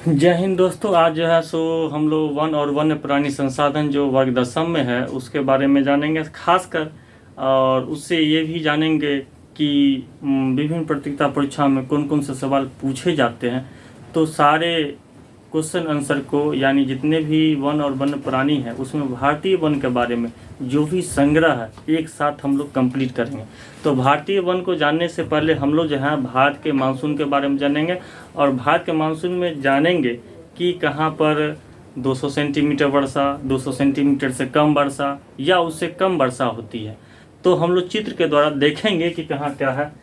जय हिंद दोस्तों। आज जो है सो हम लोग वन और वन्य प्राणी संसाधन जो वर्ग 10 में है उसके बारे में जानेंगे खासकर, और उससे ये भी जानेंगे कि विभिन्न प्रतियोगिता परीक्षा में कौन कौन से सवाल पूछे जाते हैं। तो सारे क्वेश्चन आंसर को, यानी जितने भी वन और वन्य प्राणी हैं उसमें भारतीय वन के बारे में जो भी संग्रह है एक साथ हम लोग कंप्लीट करेंगे। तो भारतीय वन को जानने से पहले हम लोग जो है भारत के मानसून के बारे में जानेंगे, और भारत के मानसून में जानेंगे कि कहाँ पर 200 सेंटीमीटर वर्षा, 200 सेंटीमीटर से कम वर्षा या उससे कम वर्षा होती है। तो हम लोग चित्र के द्वारा देखेंगे कि कहाँ क्या है।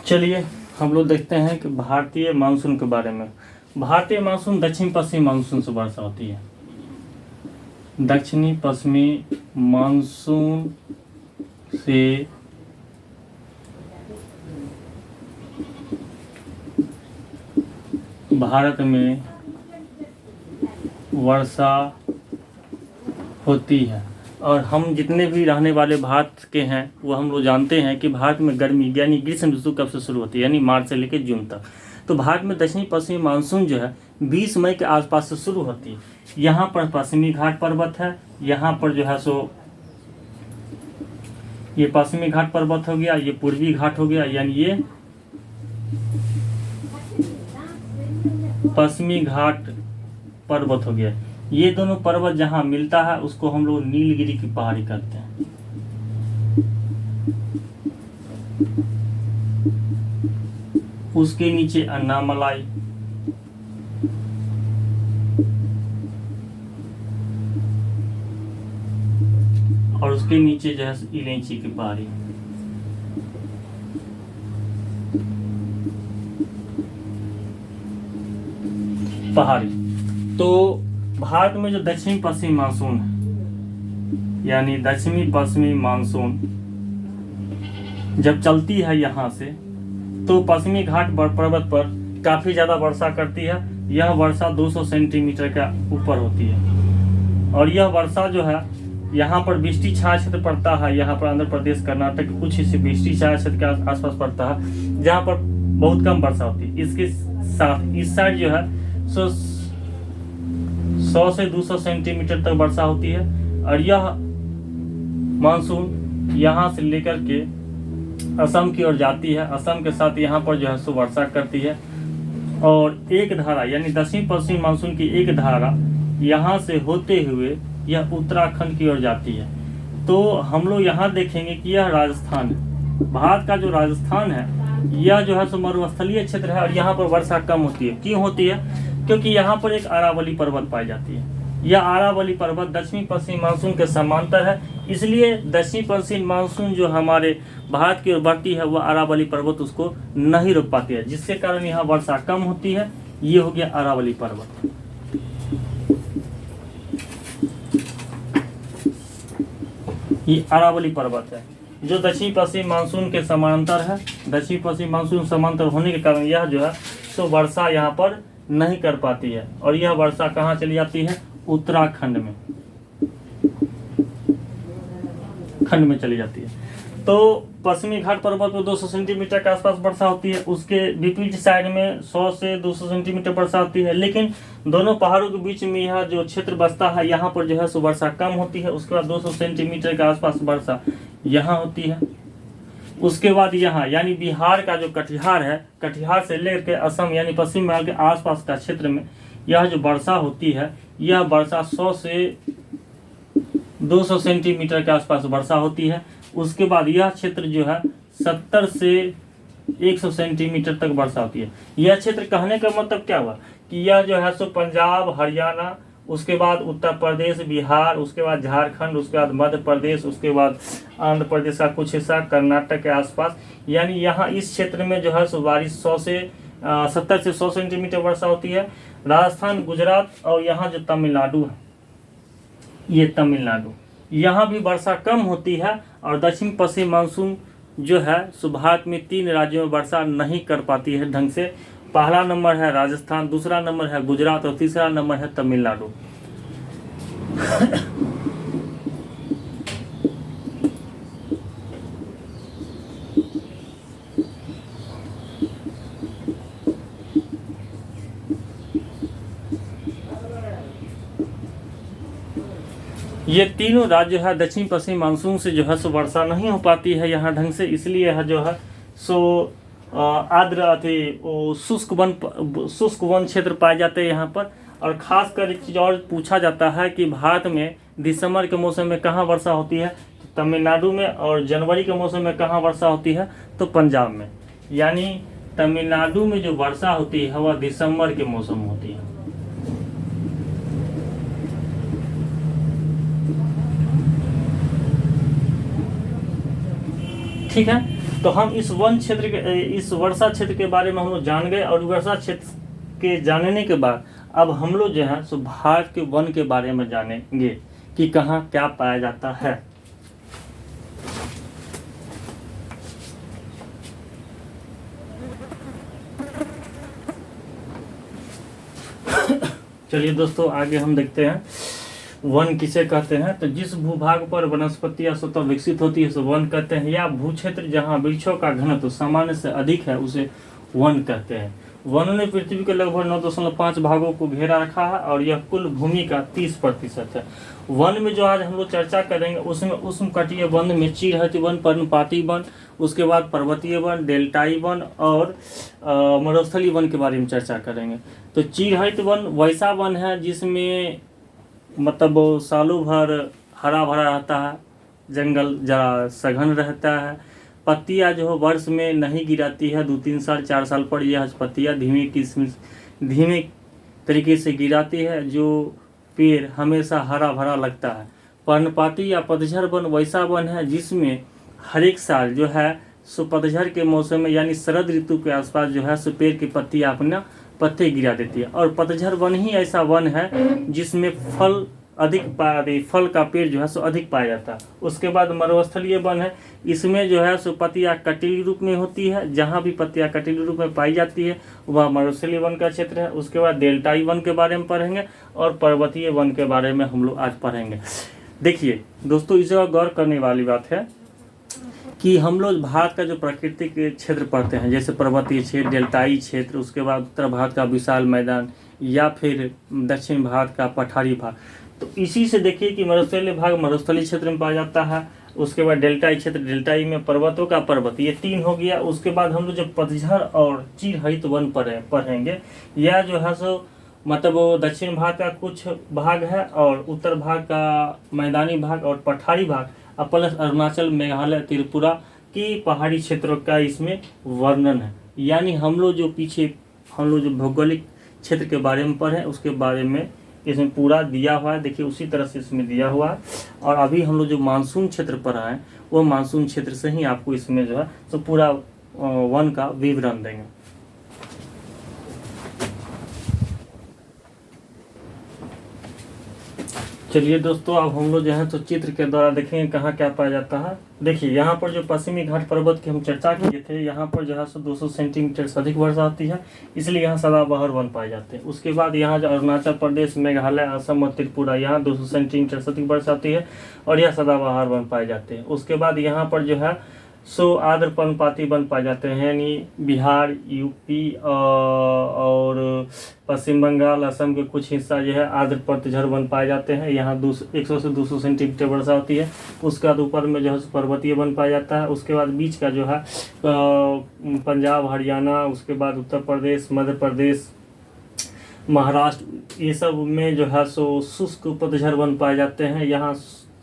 चलिए हम लोग देखते हैं कि भारतीय मानसून के बारे में। भारतीय मानसून दक्षिण पश्चिमी मानसून से वर्षा होती है। दक्षिणी पश्चिमी मानसून से भारत में वर्षा होती है। और हम जितने भी रहने वाले भारत के हैं वो हम लोग जानते हैं कि भारत में गर्मी यानी ग्रीष्म ऋतु कब से शुरू होती है, यानी मार्च से लेकर जून तक। तो भारत में दक्षिणी पश्चिमी मानसून जो है 20 मई के आसपास से शुरू होती है। यहाँ पर पश्चिमी घाट पर्वत है, यहाँ पर जो है सो ये पश्चिमी घाट पर्वत हो गया, ये पूर्वी घाट हो गया, यानी ये पश्चिमी घाट पर्वत हो गया। ये दोनों पर्वत जहां मिलता है उसको हम लोग नीलगिरी की पहाड़ी कहते हैं। उसके नीचे अन्नामलाई, और उसके नीचे जो है इलायची की पहाड़ी। तो भारत में जो दक्षिणी पश्चिमी मानसून है, यानी दक्षिणी पश्चिमी मानसून जब चलती है यहाँ से, तो पश्चिमी घाट पर्वत पर काफी ज्यादा वर्षा करती है। यह वर्षा 200 सेंटीमीटर का ऊपर होती है, और यह वर्षा जो है यहाँ पर वृष्टि छाया क्षेत्र पड़ता है। यहाँ पर आंध्र प्रदेश, कर्नाटक कुछ हिस्से वृष्टि छाया क्षेत्र के आसपास पड़ता है, जहाँ पर बहुत कम वर्षा होती है। इसके साथ इस साइड जो है 100 से 200 सेंटीमीटर तक वर्षा होती है। और यह मानसून यहाँ से लेकर के असम की ओर जाती है। असम के साथ यहाँ पर जो है सो वर्षा करती है, और एक धारा यानी दक्षिण पश्चिमी मानसून की एक धारा यहाँ से होते हुए यह उत्तराखंड की ओर जाती है। तो हम लोग यहाँ देखेंगे कि यह राजस्थान है। भारत का जो राजस्थान है यह जो है सो मरुस्थलीय क्षेत्र है, और यहाँ पर वर्षा कम होती है। क्यों होती है? क्योंकि यहाँ पर एक अरावली पर्वत पाई जाती है। यह अरावली पर्वत दक्षिणी पश्चिमी मानसून के समांतर है, इसलिए दक्षिणी पश्चिमी मानसून जो हमारे भारत की ओर बढ़ती है वह अरावली पर्वत उसको नहीं रोक पाती है, जिसके कारण यहाँ वर्षा कम होती है। ये हो गया अरावली पर्वत। ये अरावली पर्वत है जो दक्षिणी पश्चिमी मानसून के समांतर है। दक्षिणी पश्चिमी मानसून समांतर होने के कारण यह जो है सो वर्षा यहाँ पर नहीं कर पाती है, और यह वर्षा कहाँ चली जाती है? उत्तराखंड में चली जाती है। तो पश्चिमी घाट पर्वत पर 200 सेंटीमीटर के आसपास वर्षा होती है। उसके विपरीत साइड में 100 से 200 सेंटीमीटर वर्षा होती है, लेकिन दोनों पहाड़ों के बीच में यह जो क्षेत्र बसता है यहाँ पर जो है सो वर्षा कम होती है। उसके बाद 200 सेंटीमीटर के आसपास वर्षा यहाँ होती है। उसके बाद यहाँ यानी बिहार का जो कटिहार है, कटिहार से लेकर के असम यानी पश्चिम बंगाल के आसपास का क्षेत्र में यह जो वर्षा होती है, यह वर्षा 100 से 200 सेंटीमीटर के आसपास वर्षा होती है। उसके बाद यह क्षेत्र जो है 70 से 100 सेंटीमीटर तक वर्षा होती है। यह क्षेत्र कहने का मतलब क्या हुआ कि यह जो है सो पंजाब, हरियाणा, उसके बाद उत्तर प्रदेश, बिहार, उसके बाद झारखंड, उसके बाद मध्य प्रदेश, उसके बाद आंध्र प्रदेश का कुछ हिस्सा, कर्नाटक के आसपास, यानी यहाँ इस क्षेत्र में जो है सो बारिश 70 से 100 सेंटीमीटर वर्षा होती है। राजस्थान, गुजरात और यहाँ जो तमिलनाडु है, ये तमिलनाडु, यहाँ भी वर्षा कम होती है। और दक्षिण पश्चिम मानसून जो है सो भारत में 3 राज्यों में वर्षा नहीं कर पाती है ढंग से। पहला नंबर है राजस्थान, दूसरा नंबर है गुजरात और तीसरा नंबर है तमिलनाडु। ये तीनों राज्य है दक्षिण पश्चिम मानसून से जो है सो वर्षा नहीं हो पाती है यहाँ ढंग से, इसलिए है जो है सो आर्द्र शुष्क वन क्षेत्र पाए जाते हैं यहाँ पर। और खासकर एक चीज़ और पूछा जाता है कि भारत में दिसंबर के मौसम में कहाँ वर्षा होती है, तो तमिलनाडु में, और जनवरी के मौसम में कहाँ वर्षा होती है, तो पंजाब में। यानी तमिलनाडु में जो वर्षा होती है वह दिसंबर के मौसम में होती है। ठीक है, तो हम इस वन क्षेत्र के, इस वर्षा क्षेत्र के बारे में हम लोग जान गए। और वर्षा क्षेत्र के जानने के बाद अब हम लोग जो है सो भारत के वन के बारे में जानेंगे कि कहाँ क्या पाया जाता है। चलिए दोस्तों, आगे हम देखते हैं वन किसे कहते हैं। तो जिस भूभाग पर वनस्पतियां स्वतः विकसित होती है उसे वन कहते हैं, या भू क्षेत्र जहाँ वृक्षों का घनत्व सामान्य से अधिक है उसे वन कहते हैं। वनों ने पृथ्वी के लगभग 9.5 भागों को घेरा रखा है और यह कुल भूमि का 30% है। वन में जो आज हम लोग चर्चा करेंगे उसमें उष्णकटिबंधीय वन में चीरहरित वन, पर्णपाती वन, उसके बाद पर्वतीय वन, डेल्टाई वन और मरुस्थलीय वन के बारे में चर्चा करेंगे। तो चीरहरित वन वैसा वन है जिसमें मतलब वो सालों भर हरा भरा रहता है, जंगल जरा सघन रहता है, पत्तियां जो है वर्ष में नहीं गिराती है, 2-3 साल 4 साल पर यह पत्तियां धीमे तरीके से गिराती है, जो पेड़ हमेशा हरा भरा लगता है। पर्णपाती या पतझड़ वन वैसा वन है जिसमें हर एक साल जो है सो पतझड़ के मौसम में यानी शरद ऋतु के आसपास जो है सो पेड़ की पत्तियां अपना पत्ते गिरा देती है। और पतझड़ वन ही ऐसा वन है जिसमें फल का पेड़ जो है सो अधिक पाया जाता है। उसके बाद मरुस्थलीय वन है, इसमें जो है सो पत्तियां कटीली रूप में होती है, जहाँ भी पत्तियां कटीली रूप में पाई जाती है वह मरुस्थलीय वन का क्षेत्र है। उसके बाद डेल्टाई वन के बारे में पढ़ेंगे और पर्वतीय वन के बारे में हम लोग आज पढ़ेंगे। देखिए दोस्तों, इस जगह गौर करने वाली बात है कि हम लोग भारत का जो प्राकृतिक क्षेत्र पढ़ते हैं, जैसे पर्वतीय क्षेत्र, डेल्टाई क्षेत्र, उसके बाद उत्तर भारत का विशाल मैदान या फिर दक्षिण भारत का पठारी भाग, तो इसी से देखिए कि मरुस्थलीय भाग मरुस्थलीय क्षेत्र में पाया जाता है। उसके बाद डेल्टाई क्षेत्र, डेल्टाई में पर्वतों का पर्वत, ये 3 हो गया। उसके बाद हम लोग जब पतझड़ और चीरहरित वन पढ़ेंगे, यह जो है सो मतलब वो दक्षिण भारत का कुछ भाग है और उत्तर भारत का मैदानी भाग और पठारी भाग प्लस अरुणाचल, मेघालय, त्रिपुरा की पहाड़ी क्षेत्रों का इसमें वर्णन है। यानी हम लोग जो भौगोलिक क्षेत्र के बारे में पढ़े उसके बारे में इसमें पूरा दिया हुआ है। देखिए उसी तरह से इसमें दिया हुआ है। और अभी हम लोग जो मानसून क्षेत्र पढ़ा है वो मानसून क्षेत्र से ही आपको इसमें जो है तो पूरा वन का विवरण देंगे। चलिए दोस्तों, अब हम लोग जो है तो चित्र के द्वारा देखेंगे कहाँ क्या पाया जाता है। देखिए यहाँ पर जो पश्चिमी घाट पर्वत की हम चर्चा किए थे, यहाँ पर जो है सो 200 सेंटीमीटर से अधिक वर्षा होती है, इसलिए यहाँ सदाबहार वन पाए जाते हैं। उसके बाद यहाँ जो अरुणाचल प्रदेश, मेघालय, असम और त्रिपुरा, यहाँ 200 सेंटीमीटर से अधिक वर्षा होती है और यह सदाबहार वन पाए जाते हैं। उसके बाद यहाँ पर जो है सो आर्द्र पर्णपाती वन पाए जाते हैं, यानी बिहार, यूपी और पश्चिम बंगाल, असम के कुछ हिस्सा जो है आर्द्र पतझड़ वन पाए जाते हैं। यहाँ 100 से 200 सेंटीमीटर वर्षा होती है। उसके बाद ऊपर में जो है पर्वतीय वन पाया जाता है। उसके बाद बीच का जो है पंजाब, हरियाणा, उसके बाद उत्तर प्रदेश, मध्य प्रदेश, महाराष्ट्र, ये सब में जो है सो शुष्क पतझड़ वन पाए जाते हैं। यहाँ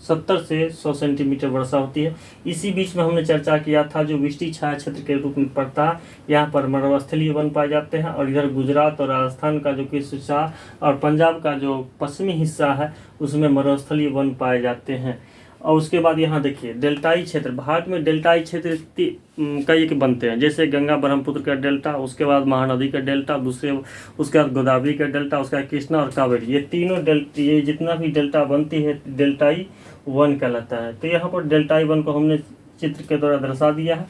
70 से 100 सेंटीमीटर वर्षा होती है। इसी बीच में हमने चर्चा किया था जो वृष्टि छाया क्षेत्र के रूप में पड़ता है, यहाँ पर मरुस्थलीय वन पाए जाते हैं। और इधर गुजरात और राजस्थान का जो किस हिस्सा और पंजाब का जो पश्चिमी हिस्सा है उसमें मरुस्थलीय वन पाए जाते हैं। और उसके बाद यहाँ देखिए डेल्टाई क्षेत्र, भारत में डेल्टाई क्षेत्र कई के बनते हैं, जैसे गंगा ब्रह्मपुत्र का डेल्टा, उसके बाद महानदी का डेल्टा, दूसरे उसके बाद गोदावरी का डेल्टा, उसके बाद कृष्णा और कावेरी, ये तीनों ये जितना भी डेल्टा बनती है डेल्टाई वन कहलाता है। तो यहाँ पर डेल्टाई वन को हमने चित्र के द्वारा दर्शा दिया है।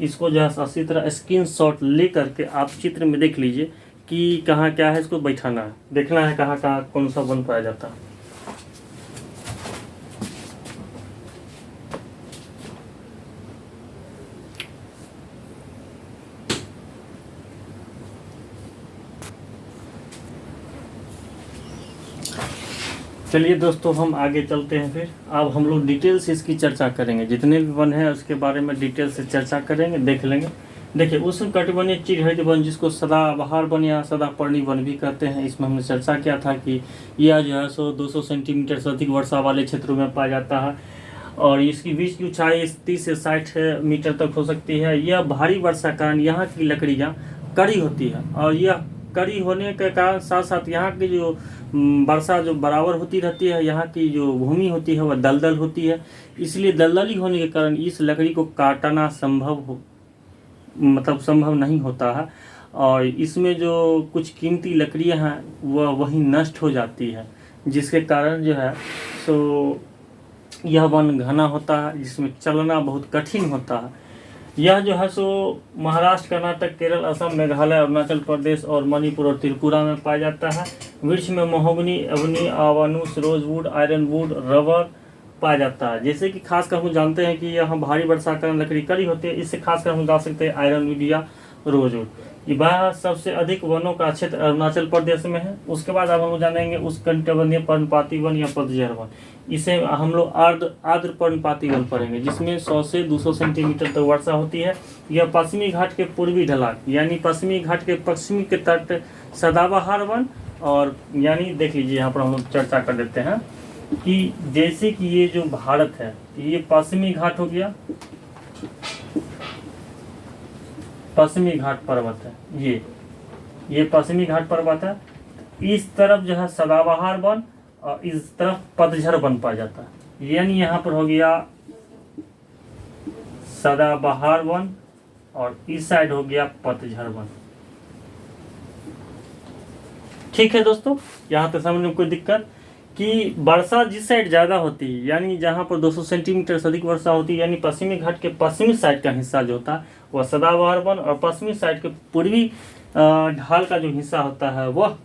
इसको जो है अच्छी तरह स्क्रीनशॉट ले करके आप चित्र में देख लीजिए कि कहाँ क्या है, इसको बैठाना है, देखना है कहाँ कहाँ कौन सा वन पाया जाता है। चलिए दोस्तों हम आगे चलते हैं। फिर अब हम लोग डिटेल से इसकी चर्चा करेंगे, जितने भी वन है उसके बारे में डिटेल से चर्चा करेंगे, देख लेंगे। देखिए उष्णकटिबंधीय चिरहरित वन जिसको सदाबहार वन या सदापर्णी वन भी कहते हैं, इसमें हमने चर्चा किया था कि यह जो है 100-200 सेंटीमीटर से अधिक वर्षा वाले क्षेत्रों में पाया जाता है और इसकी बीच की ऊंचाई 30 से 60 मीटर तक हो सकती है। यह भारी वर्षा के कारण यहाँ की लकड़ियाँ कड़ी होती है और यह कड़ी होने के कारण साथ साथ यहाँ की जो वर्षा जो बराबर होती रहती है, यहाँ की जो भूमि होती है वह दलदल होती है, इसलिए दलदली होने के कारण इस लकड़ी को काटना संभव नहीं होता है और इसमें जो कुछ कीमती लकड़ियाँ हैं वह वहीं नष्ट हो जाती है, जिसके कारण जो है सो यह वन घना होता है जिसमें चलना बहुत कठिन होता है। यह जो है सो महाराष्ट्र, कर्नाटक, केरल, असम, मेघालय, अरुणाचल प्रदेश और मणिपुर और त्रिपुरा में पाया जाता है। वृक्ष में महोगनी, एबनी, आवानुस, रोजवुड, आयरनवुड, रबर पाया जाता है। जैसे कि खासकर हम जानते हैं कि यहाँ भारी वर्षा कारण लकड़ी कड़ी होती है, इससे खासकर हम जान सकते हैं आयरनवुड या रोजवुड। वह सबसे अधिक वनों का क्षेत्र अरुणाचल प्रदेश में है। उसके बाद अब हम लोग जानेंगे उष्णकटिबंधीय पर्णपाती वन या पतझड़ वन, इसे हम लोग आर्द्र पर्णपाती वन पढ़ेंगे, जिसमें 100 से 200 सेंटीमीटर तक वर्षा होती है। यह पश्चिमी घाट के पूर्वी ढलान यानी पश्चिमी घाट के पश्चिमी के तट सदाबहार वन और यानी देख लीजिए यहाँ पर हम लोग चर्चा कर देते हैं कि जैसे कि ये जो भारत है ये पश्चिमी घाट हो गया, पश्चिमी घाट पर्वत है, ये पश्चिमी घाट पर्वत है। इस तरफ जो है सदाबहार वन और इस तरफ पतझड़ वन पाया जाता है, यानी यहाँ पर हो गया सदाबहार वन और इस साइड हो गया पतझड़ वन। ठीक है दोस्तों, यहाँ तक समझने में कोई दिक्कत कि वर्षा जिस साइड ज़्यादा होती है यानी जहाँ पर 200 सेंटीमीटर से अधिक वर्षा होती है यानी पश्चिमी घाट के पश्चिमी साइड का हिस्सा जो होता है वह सदाबहार वन और पश्चिमी साइड के पूर्वी ढाल का जो हिस्सा होता है वह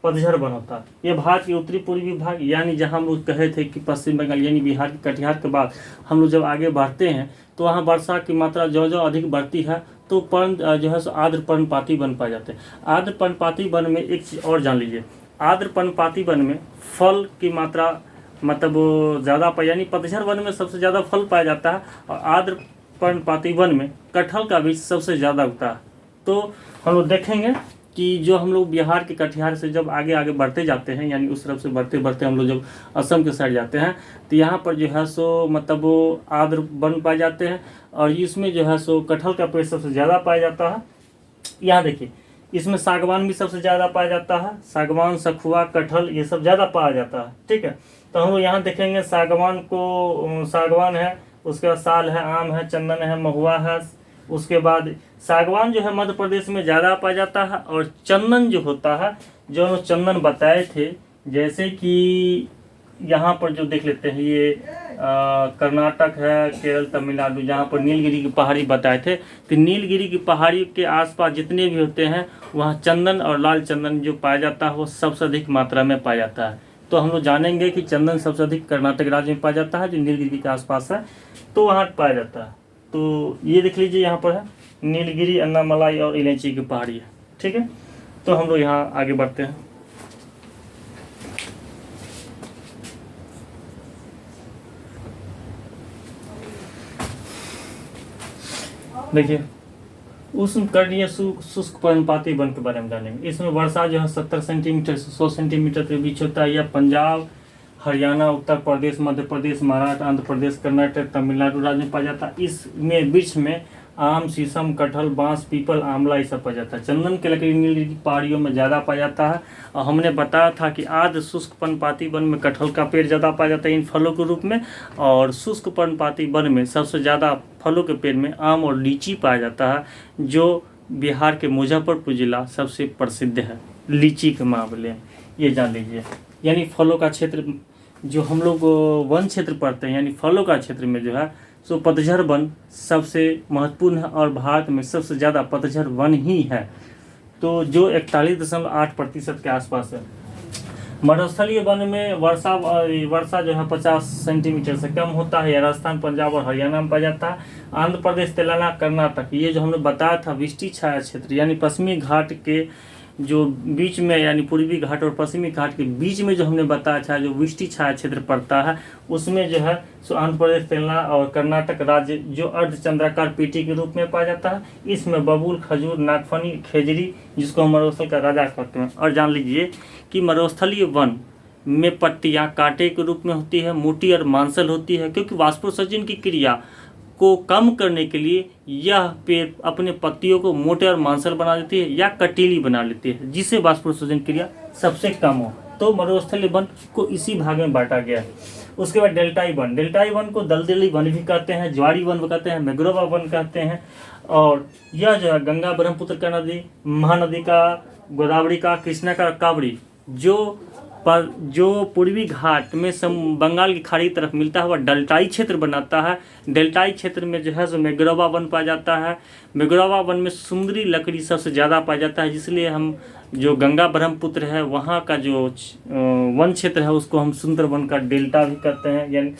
पतझड़ वन होता है। यह भारत के उत्तरी पूर्वी भाग यानी जहाँ हम लोग कहे थे कि पश्चिम बंगाल यानी बिहार के कटिहार के बाद हम लोग जब आगे बढ़ते हैं तो वहाँ वर्षा की मात्रा जो अधिक बढ़ती है तो पर्ण जो है सो आर्द्र पर्णपाती वन पाए जाते हैं। आर्द्र पर्णपाती वन में एक चीज़ और जान लीजिए, आर्द्र पर्णपाती वन में फल की मात्रा मतलब ज़्यादा पाई यानी पतझड़ वन में सबसे ज़्यादा फल पाया जाता है और आर्द्र पर्णपाती वन में कटहल का बीज सबसे ज़्यादा उगता है। तो हम लोग देखेंगे कि जो हम लोग बिहार के कटिहार से जब आगे आगे बढ़ते जाते हैं यानी उस तरफ से बढ़ते बढ़ते हम लोग जब असम के साइड जाते हैं तो यहाँ पर जो है सो मतलब वो आर्द्र वन पाए जाते हैं और इसमें जो है सो कटहल का पेड़ सबसे ज़्यादा पाया जाता है। यहाँ देखिए इसमें सागवान भी सबसे ज़्यादा पाया जाता है, सागवान, सखुआ, कटहल ये सब ज़्यादा पाया जाता है। ठीक है, तो हम लोग यहाँ देखेंगे सागवान है, उसके बाद साल है, आम है, चंदन है, महुआ है। उसके बाद सागवान जो है मध्य प्रदेश में ज़्यादा पाया जाता है और चंदन जो होता है जो चंदन बताए थे जैसे कि यहाँ पर जो देख लेते हैं ये कर्नाटक है, केरल, तमिलनाडु, जहाँ पर नीलगिरी की पहाड़ी बताए थे तो नीलगिरी की पहाड़ी के आसपास जितने भी होते हैं वहाँ चंदन और लाल चंदन जो पाया जाता है वो सबसे अधिक मात्रा में पाया जाता है। तो हम लोग जानेंगे कि चंदन सबसे अधिक कर्नाटक राज्य में पाया जाता है जो नीलगिरी के आसपास है, तो वहाँ पाया जाता है। तो ये देख लीजिए यहाँ पर है नीलगिरी, अन्नामलाई और इलायची की पहाड़ी है। ठीक है, तो हम लोग यहाँ आगे बढ़ते हैं। देखिए उष्णकटिबंधीय शुष्क पर्णपाती वन के बारे में जानेंगे। इसमें वर्षा जो है 70 सेंटीमीटर से 100 सेंटीमीटर के बीच होता है। यह पंजाब, हरियाणा, उत्तर प्रदेश, मध्य प्रदेश, महाराष्ट्र, आंध्र प्रदेश, कर्नाटक, तमिलनाडु राज्य में पाया जाता है। इसमें वृक्ष में आम, शीशम, कटहल, बांस, पीपल, आंवला ये सब पाया जाता है। चंदन की लकड़ी नीलगिरी की पहाड़ियों में ज़्यादा पाया जाता है। और हमने बताया था कि आर्द्र शुष्क पर्णपाती वन में कटहल का पेड़ ज़्यादा पाया जाता है इन फलों के रूप में, और शुष्क पर्णपाती वन में सबसे ज़्यादा फलों के पेड़ में आम और लीची पाया जाता है, जो बिहार के मुजफ्फरपुर जिला सबसे प्रसिद्ध है लीची के मामले में, ये जान लीजिए। यानी फलों का क्षेत्र जो हम लोग वन क्षेत्र पढ़ते हैं, यानी फलों का क्षेत्र में जो है सो पतझड़ वन सबसे महत्वपूर्ण है, और भारत में सबसे ज़्यादा पतझड़ वन ही है, तो जो 41.8% के आसपास है। मरुस्थलीय वन में वर्षा जो है 50 सेंटीमीटर से कम होता है। राजस्थान, पंजाब और हरियाणा में पाया जाता है। आंध्र प्रदेश, तेलंगाना, कर्नाटक, ये जो हमने बताया था वृष्टि छाया क्षेत्र, यानी पश्चिमी घाट के जो बीच में, यानी पूर्वी घाट और पश्चिमी घाट के बीच में जो हमने बताया था जो वृष्टि छाया क्षेत्र पड़ता है, उसमें जो है सो आंध्र प्रदेश, तेलंगाना और कर्नाटक राज्य जो अर्धचंद्राकार पेटी के रूप में पाया जाता है। इसमें बबूल, खजूर, नागफनी, खेजड़ी, जिसको हम मरुस्थल का राजा कहते हैं। और जान लीजिए कि मरुस्थलीय वन में पत्तियां कांटे के रूप में होती है, मोटी और मांसल होती है, क्योंकि वाष्पोत्सर्जन की क्रिया को कम करने के लिए यह पेड़ अपने पत्तियों को मोटे और मांसल बना देती है या कटीली बना लेती है, जिससे वाष्पोत्सर्जन क्रिया सबसे कम हो। तो मरुस्थलीय वन को इसी भाग में बांटा गया है। उसके बाद डेल्टाई वन, डेल्टाई वन को दलदली वन भी कहते हैं, ज्वारी वन कहते हैं, मैंग्रोव वन कहते हैं। और यह जो है गंगा, ब्रह्मपुत्र का नदी, महानदी का, गोदावरी का, कृष्णा का, कावड़ी जो पूर्वी घाट में बंगाल की खाड़ी की तरफ मिलता है वह डेल्टाई क्षेत्र बनाता है। डेल्टाई क्षेत्र में जो है सो मैंग्रोव वन पाया जाता है। मैंग्रोव वन में सुंदरी लकड़ी सबसे ज़्यादा पाया जाता है, जिसलिए हम जो गंगा ब्रह्मपुत्र है वहाँ का जो वन क्षेत्र है उसको हम सुंदर वन का डेल्टा भी कहते हैं। यानी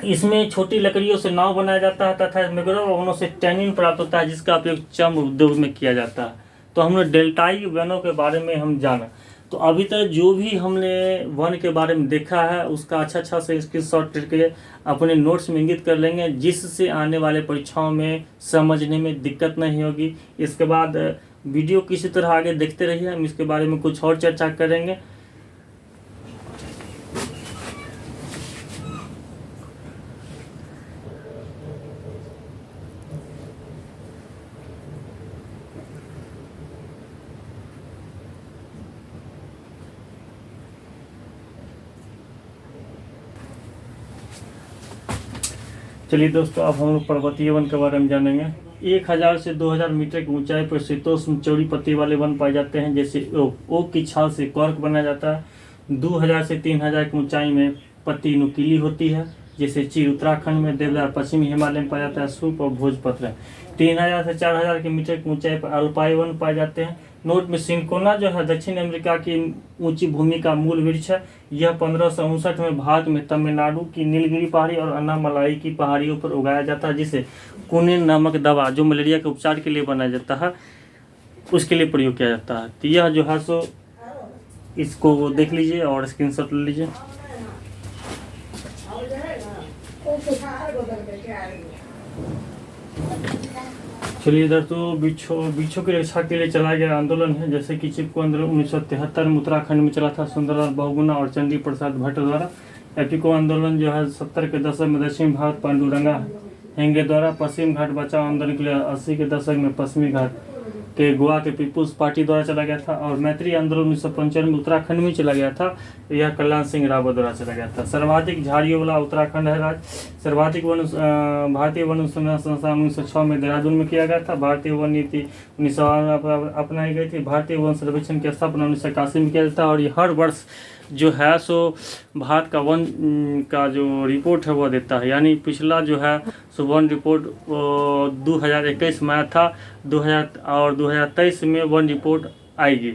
इसमें छोटी लकड़ियों से नाव बनाया जाता है तथा मैंग्रोव वनों से टैनिन प्राप्त होता है, जिसका उपयोग चर्म उद्योग में किया जाता है। तो हमने डेल्टाई वनों के बारे में हम जाना। तो अभी तक जो भी हमने वन के बारे में देखा है उसका अच्छा से स्क्रीनशॉट करके अपने नोट्स में इंगित कर लेंगे, जिससे आने वाले परीक्षाओं में समझने में दिक्कत नहीं होगी। इसके बाद वीडियो किसी तरह आगे देखते रहिए, हम इसके बारे में कुछ और चर्चा करेंगे। चलिए दोस्तों, अब हम लोग पर्वतीय वन के बारे में जानेंगे। 1000 से 2000 मीटर की ऊंचाई पर शीतोष्ण चौड़ी पत्ती वाले वन पाए जाते हैं, जैसे ओक की छाल से कॉर्क बनाया जाता है। 2000 से 3000 की ऊंचाई में पत्ती नुकीली होती है, जैसे चीड़ उत्तराखंड में, देवदार पश्चिमी हिमालय में पाया जाता है, सूप और भोजपत्र। 3000 से 4000 मीटर की ऊंचाई पर अल्पाई वन पाए जाते हैं। नोट में सिंकोना जो है दक्षिण अमेरिका की ऊंची भूमि का मूल वृक्ष है। यह 1559 में भारत में तमिलनाडु की नीलगिरी पहाड़ी और अन्नामलाई की पहाड़ियों पर उगाया जाता है, जिसे कुनिन नामक दवा जो मलेरिया के उपचार के लिए बनाया जाता है उसके लिए प्रयोग किया जाता है। तो यह जो है सो इसको देख लीजिए और स्क्रीनशॉट ले लीजिए। चलिए इधर तो वृक्षों की रक्षा के लिए चलाया गया आंदोलन है, जैसे कि चिपको आंदोलन 1973 में उत्तराखंड में चला था सुंदरलाल बहुगुणा और चंडी प्रसाद भट्ट द्वारा। एपिको आंदोलन जो है 70 के दशक में दक्षिण भारत पांडुरंगा हेंगे द्वारा। पश्चिम घाट बचाओ आंदोलन के लिए 80 के दशक में पश्चिमी घाट के गोवा के पीपुल्स पार्टी द्वारा चला गया था। और मैत्री आंदोलन 1955 में उत्तराखंड में चला गया था, यह कल्याण सिंह रावत द्वारा चला गया था। सर्वाधिक झाड़ियों वाला उत्तराखंड है राज्य। सर्वाधिक वन भारतीय वन अनुसंधान संस्थान 1906 में देहरादून में किया गया था। भारतीय वन नीति 1992 में अपनाई गई थी। भारतीय वन सर्वेक्षण की स्थापना 1981 में किया जाता है, और ये हर वर्ष जो है सो भारत का वन का जो रिपोर्ट है वह देता है। यानी पिछला जो है सो वन रिपोर्ट 2021 में आया था, 2000 और 2023 में वन रिपोर्ट आएगी।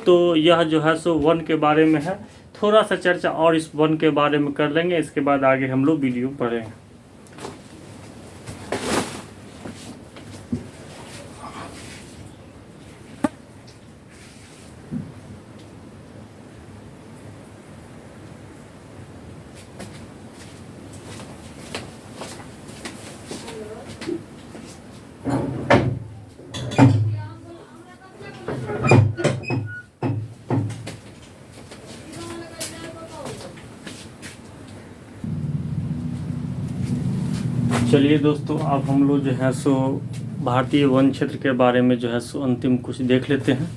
तो यह जो है सो वन के बारे में है। थोड़ा सा चर्चा और इस वन के बारे में कर लेंगे, इसके बाद आगे हम लोग वीडियो पढ़ेंगे। चलिए दोस्तों, अब हम लोग जो है सो भारतीय वन क्षेत्र के बारे में जो है सो अंतिम कुछ देख लेते हैं।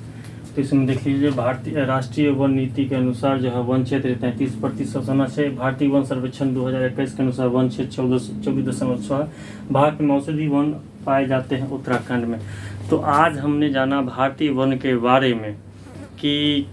तो इसमें देख लीजिए, भारतीय राष्ट्रीय वन नीति के अनुसार जो है वन क्षेत्र 33% होना चाहिए। भारतीय वन सर्वेक्षण 2021 के अनुसार वन क्षेत्र 24.6। भारत में औषधि वन पाए जाते हैं उत्तराखंड में। तो आज हमने जाना भारतीय वन के बारे में कि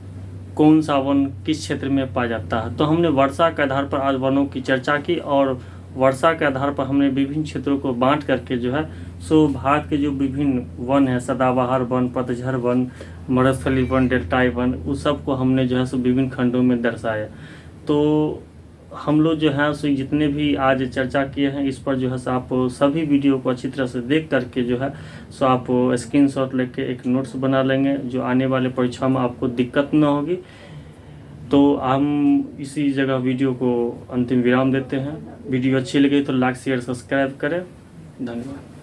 कौन सा वन किस क्षेत्र में पाया जाता है। तो हमने वर्षा के आधार पर आज वनों की चर्चा की, और वर्षा के आधार पर हमने विभिन्न क्षेत्रों को बांट करके जो है सो भारत के जो विभिन्न वन है, सदाबहार वन, पतझड़ वन, मरुस्थलीय वन, डेल्टाई वन, उस सब को हमने जो है सो विभिन्न खंडों में दर्शाया। तो हम लोग जो है सो जितने भी आज चर्चा किए हैं इस पर जो है सो आप सभी वीडियो को अच्छी तरह से देख करके जो है सो आप स्क्रीनशॉट लेके एक नोट्स बना लेंगे, जो आने वाले परीक्षा में आपको दिक्कत न होगी। तो हम इसी जगह वीडियो को अंतिम विराम देते हैं। वीडियो अच्छी लगी तो लाइक शेयर सब्सक्राइब करें। धन्यवाद।